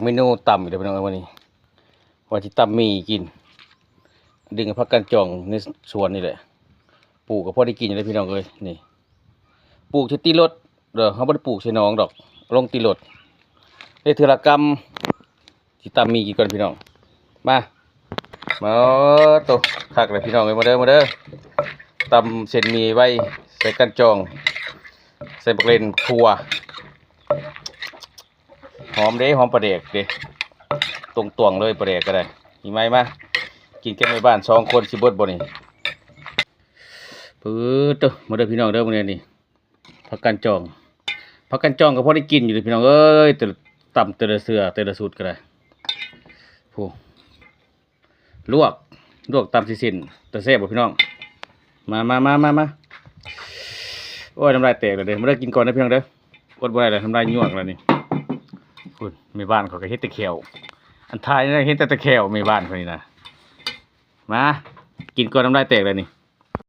เมนูต่ำอีกแล้วพี่น้องวันนี้ว่าที่ต่ำมีกินดึงพักกันจองในสวนนี่แหละปลูกก็พอได้กินอยู่แล้วพี่น้องเลยนี่ปลูกที่ตีรถเขาไม่ได้ปลูกใช่น้องดอกลงตีรถได้เทอละกรรมที่ต่ำมีกินก่อนพี่น้องมาตัวคักเลยพี่น้องเลยมาเด้อตำเส้นหมี่ไว้ใส่กันจองใส่บักเลนทัวหอมหอมปลาแดกเด้ตวงเลยปลาแดกก็ได้มีไหมมากินแค่ในบ้าน2 คนสิเบิดบ่นี่ปื๊ดตัวมาเด้อพี่น้องเด้อมื้อนี้นี่ผักกันจองก็พอได้กินอยู่เลยพี่น้องเอ้ยแต่ตำแต่ละเสือแต่ละสูตรก็ได้ผู้ลวกตามสิสิ้นแต่แซ่บบ่พี่น้องมาโอ้ยน้ำลายแตกเลยเด้อมาเด้อกินก่อนนะพี่น้องเด้ออดบ่ได้เลยน้ำลายยวกแล้วนี่คุณมีบ้านเขาก็เฮ็ดแต่แขวอันท้ายนี่เฮ็ดแต่แขวมีบ้านเขานี่นะมากินก่อนน้ำลายแตกเลยนี่